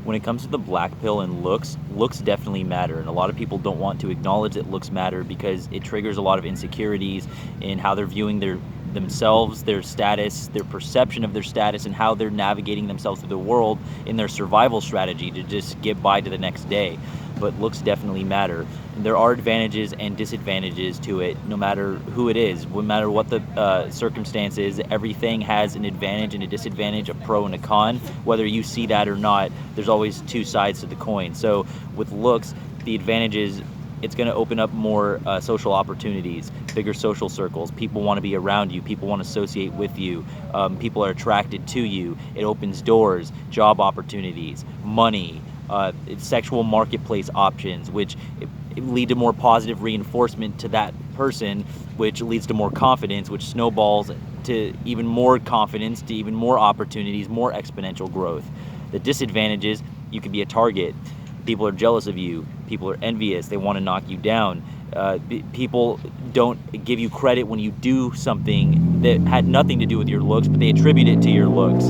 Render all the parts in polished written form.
when it comes to the black pill and looks definitely matter. And a lot of people don't want to acknowledge that looks matter because it triggers a lot of insecurities in how they're viewing themselves, their status, their perception of their status, and how they're navigating themselves through the world in their survival strategy to just get by to the next day. But looks definitely matter. And there are advantages and disadvantages to it, no matter who it is, no matter what the circumstance is. Everything has an advantage and a disadvantage, a pro and a con. Whether you see that or not, there's always two sides to the coin. So with looks, the advantage is it's going to open up more social opportunities, bigger social circles. People want to be around you. People want to associate with you. People are attracted to you. It opens doors, job opportunities, money, sexual marketplace options, which lead to more positive reinforcement to that person, which leads to more confidence, which snowballs to even more confidence, to even more opportunities, more exponential growth. The disadvantages, you could be a target. People are jealous of you. People are envious. They want to knock you down. People don't give you credit when you do something that had nothing to do with your looks, but they attribute it to your looks.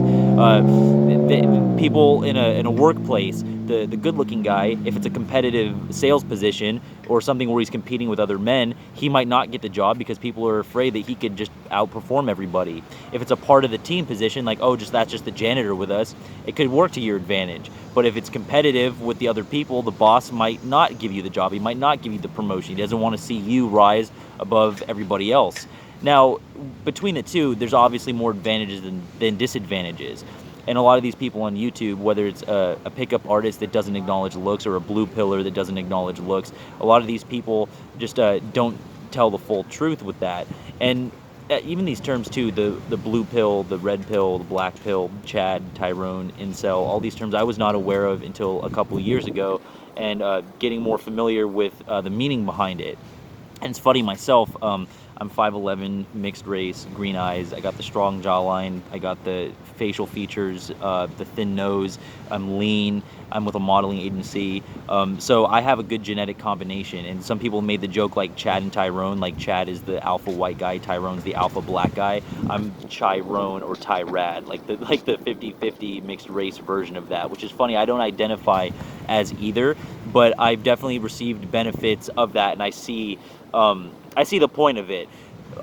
People in a workplace, the good-looking guy, if it's a competitive sales position or something where he's competing with other men, he might not get the job because people are afraid that he could just outperform everybody. If it's a part of the team position, like, oh, that's just the janitor with us, it could work to your advantage. But if it's competitive with the other people, the boss might not give you the job. He might not give you the promotion. He doesn't want to see you rise above everybody else. Now, between the two, there's obviously more advantages than disadvantages. And a lot of these people on YouTube, whether it's a pickup artist that doesn't acknowledge looks or a blue pillar that doesn't acknowledge looks, a lot of these people just don't tell the full truth with that. And even these terms too, the blue pill, the red pill, the black pill, Chad, Tyrone, incel, all these terms I was not aware of until a couple of years ago, and getting more familiar with the meaning behind it. And it's funny, myself, I'm 5'11", mixed race, green eyes. I got the strong jawline. I got the facial features, the thin nose. I'm lean. I'm with a modeling agency. So I have a good genetic combination. And some people made the joke like Chad and Tyrone, like Chad is the alpha white guy, Tyrone's the alpha black guy. I'm Chirone or Tyrad, like the 50-50 mixed race version of that, which is funny. I don't identify as either, but I've definitely received benefits of that, and I see the point of it.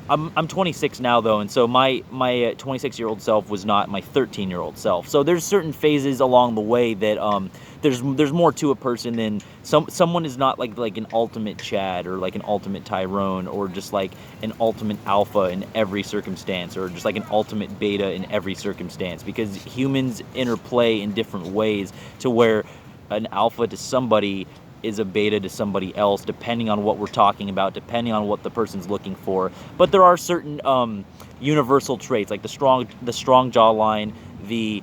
I'm 26 now though, and so my 26-year-old self was not my 13-year-old self. So there's certain phases along the way that there's more to a person than someone is not like an ultimate Chad or like an ultimate Tyrone or just like an ultimate alpha in every circumstance or just like an ultimate beta in every circumstance, because humans interplay in different ways to where an alpha to somebody is a beta to somebody else, depending on what we're talking about, depending on what the person's looking for. But there are certain universal traits, like the strong jawline, the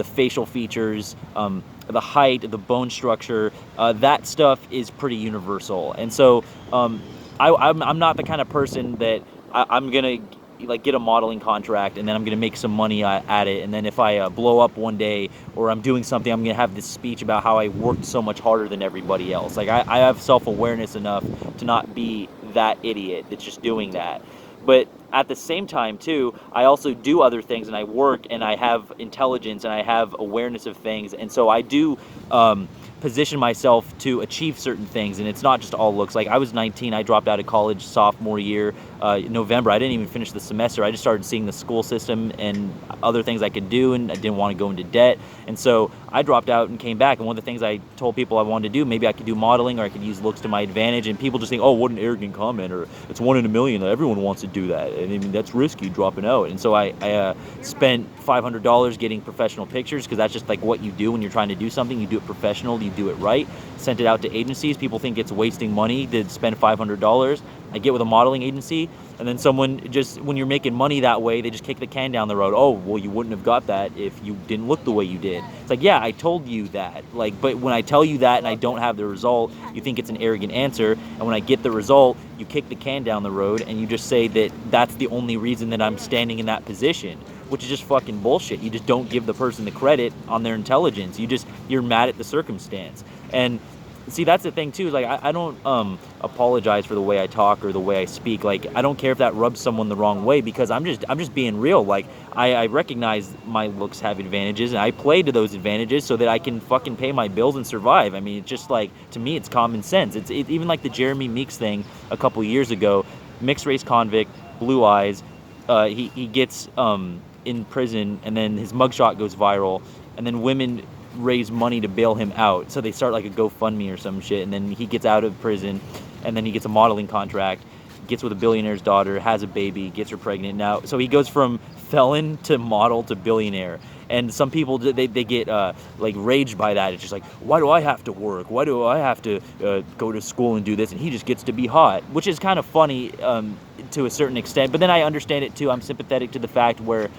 facial features, the height, the bone structure. That stuff is pretty universal. And so I'm not the kind of person that I'm gonna like get a modeling contract and then I'm gonna make some money at it, and then if I blow up one day or I'm doing something, I'm gonna have this speech about how I worked so much harder than everybody else. Like I have self-awareness enough to not be that idiot that's just doing that. But at the same time too, I also do other things, and I work, and I have intelligence, and I have awareness of things, and so I do position myself to achieve certain things. And it's not just all looks. Like I was 19, I dropped out of college sophomore year, November. I didn't even finish the semester. I just started seeing the school system and other things I could do, and I didn't want to go into debt. And so I dropped out and came back. And one of the things I told people I wanted to do, maybe I could do modeling or I could use looks to my advantage. And people just think, oh, what an arrogant comment, or it's 1 in a million. Everyone wants to do that. And I mean, that's risky, dropping out. And so I spent $500 getting professional pictures, because that's just like what you do when you're trying to do something. You do it professional, you do it right. Sent it out to agencies. People think it's wasting money to spend $500. I get with a modeling agency, and then someone just, when you're making money that way, they just kick the can down the road. Oh, well, you wouldn't have got that if you didn't look the way you did. It's like, yeah, I told you that. Like, but when I tell you that and I don't have the result, you think it's an arrogant answer. And when I get the result, you kick the can down the road and you just say that that's the only reason that I'm standing in that position, which is just fucking bullshit. You just don't give the person the credit on their intelligence. You're mad at the circumstance. And See, that's the thing too. Is like I don't apologize for the way I talk or the way I speak. Like I don't care if that rubs someone the wrong way, because I'm just being real. Like I recognize my looks have advantages, and I play to those advantages so that I can fucking pay my bills and survive. I mean, it's just like, to me, it's common sense. Even like the Jeremy Meeks thing a couple years ago, mixed race convict, blue eyes. He gets in prison, and then his mugshot goes viral, and then women raise money to bail him out. So they start like a GoFundMe or some shit, and then he gets out of prison, and then he gets a modeling contract, gets with a billionaire's daughter, has a baby, gets her pregnant. Now, so he goes from felon to model to billionaire. And some people, they get like raged by that. It's just like, why do I have to work? Why do I have to go to school and do this? And he just gets to be hot, which is kind of funny to a certain extent. But then I understand it too. I'm sympathetic to the fact where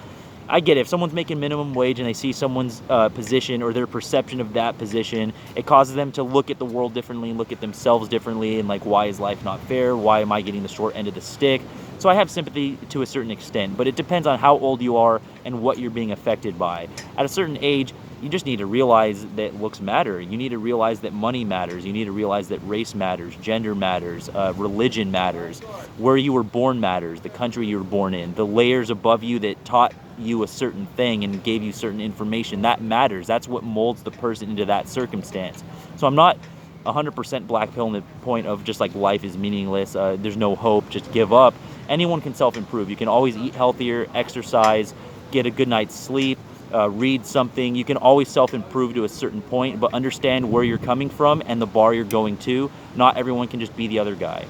I get it. If someone's making minimum wage and they see someone's position or their perception of that position, it causes them to look at the world differently and look at themselves differently, and like, why is life not fair? Why am I getting the short end of the stick? So I have sympathy to a certain extent, but it depends on how old you are and what you're being affected by. At a certain age, you just need to realize that looks matter. You need to realize that money matters. You need to realize that race matters, gender matters, religion matters, where you were born matters, the country you were born in, the layers above you that taught you a certain thing and gave you certain information. That matters. That's what molds the person into that circumstance. So I'm not 100% black pill in the point of just like life is meaningless, there's no hope, just give up. Anyone can self-improve. You can always eat healthier, exercise, get a good night's sleep, read something. You can always self-improve to a certain point, but understand where you're coming from and the bar you're going to. Not everyone can just be the other guy.